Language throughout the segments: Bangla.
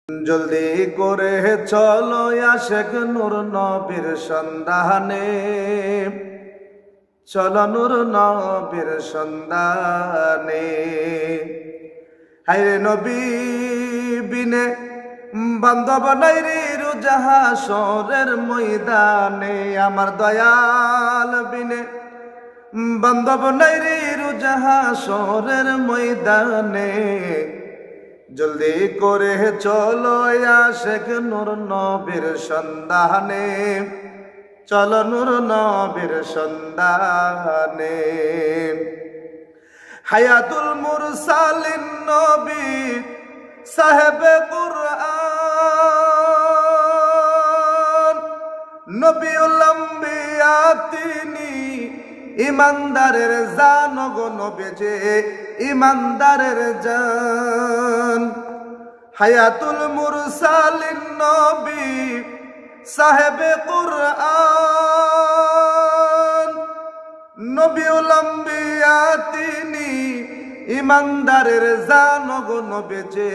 জলদি করে চলো আশেক নূর নবীর সন্ধানে, চলো নূর নবীর সন্ধানে। হায়রে নবী বিনে বান্ধব নাই রে রুজাহা শহরের ময়দানে, আমার দয়াল বিনে বান্ধব নাই রে রুজাহা শহরের ময়দানে। জলদি করে চলো আশেক নূর নবীর সন্ধানে, চলো নূর নবীর সন্ধানে। হায়াতুল মুরসালিন নবী সাহেবে কুরআন, নবীউল আম্বিয়া তিনি ইমানদারের জান গো নবী যে ইমানদারের জান। হায়াতুল মুরসালিন নবী সাহেবে কুরআন, নবীউল আম্বিয়া তিনি ইমানদারের জান গো নবী যে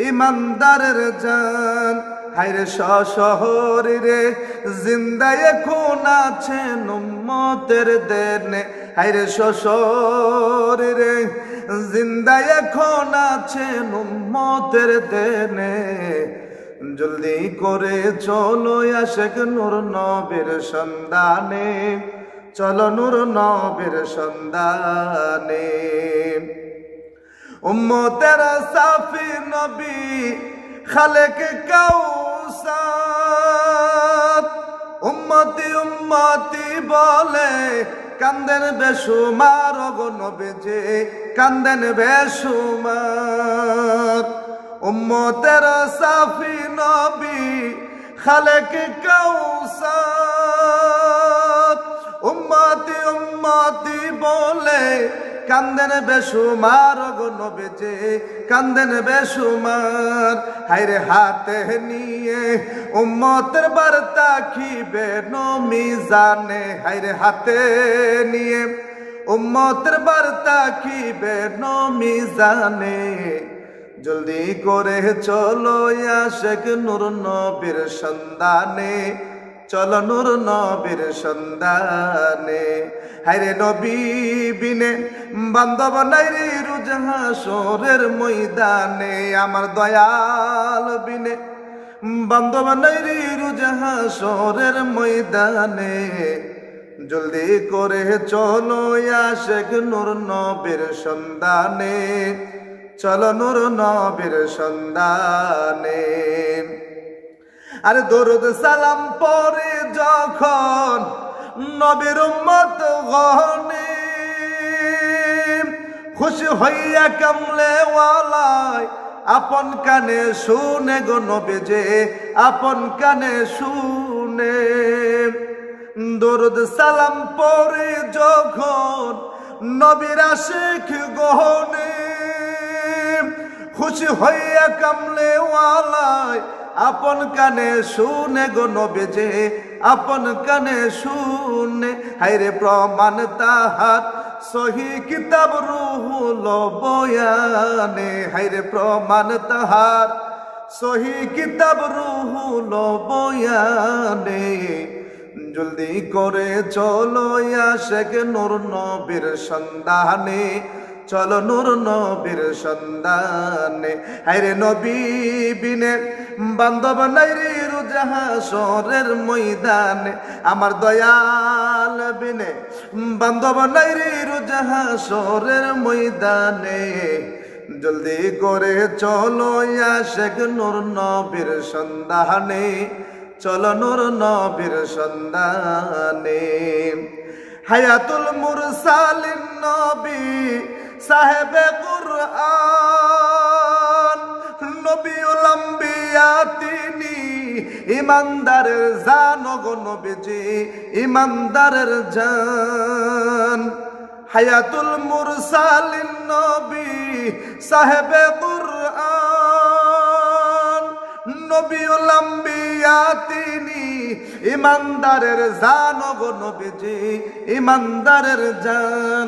ইমানদারের জান। হায়রে শহরে জিন্দায় এখন আছেন উম্মতের দেনে, হায়রে শহরে জিন্দায় এখন আছেন উম্মতের দেনে। জলদি করে চলো আশেক নূর নবীর সন্ধানে, চলো নূর নবীর সন্ধানে। উম্মতের সাফি নবী খালেক কাউসার, উম্মতি উম্মতি বলে কান্দেন বেশুমার গো নবী যে কান্দেন বেশুমার। উম্মতের সাফি নবী খালেক কাউসার, উম্মতি উম্মতি বলে কান্দেন বেশুমার গো নবী যে কান্দেন বেশুমার। হায়রে হাতে নিয়ে উম্মতের বার্তা খিবে মিজানে, হায়রে হাতে নিয়ে উম্মতের বার্তা খিবে মিজানে। জলদি করে চলো আশেক নূর নবীর সন্ধানে, চলো নূর নবীর সন্ধানে। হায়রে নবী বিনে বান্ধব নাই রে রুজাহা শহরের ময়দানে, আমার দয়াল বিনে বান্ধব নাই রে রুজাহা শহরের ময়দানে। জলদি করে চলো আশেক নূর নবীর সন্ধানে, চলো নূর নবীর সন্ধানে। আরে দরুদ সালাম পরে যখন নবীর উম্মত গহনে, খুশি হইয়া কামলে ওয়ালায় আপন কানে শুনে গো নবী যে আপন কানে শুনে। দরুদ সালাম পরে যখন নবীর আশিক গহনে, খুশি হইয়া কামলে ওয়ালায় আপন কানে শুনে গো নবী যে আপন কানে শুনে। হায়রে প্রমাণ তাহার সহি কিতাব রুহুল বয়ানে, হায়রে প্রমাণ তাহার সহি কিতাব রুহুল বয়ানে। জলদি করে চলো আশেক নূর নবীর সন্ধানে, চলো নূর নবীর সন্ধানে। হায়রে নবী বিনে বান্ধব নাই রে রুজাহা শহরের ময়দানে, আমার দয়াল বিনে বান্ধব নাই রে রুজাহা শহরের ময়দানে। জলদি করে চলো আশেক নূর নবীর সন্ধানে, চলো নূর নবীর সন্ধানে। হায়াতুল মুরসালিন নবী সাহেবে কুরআন, নবীউল আম্বিয়া তিনি ইমানদারের জান গো নবী যে ইমানদারের জান। হায়াতুল মুরসালিন নবী সাহেবে কুরআন, নবীউল আম্বিয়া তিনি ইমানদারের জান গো নবী যে ইমানদারের জান।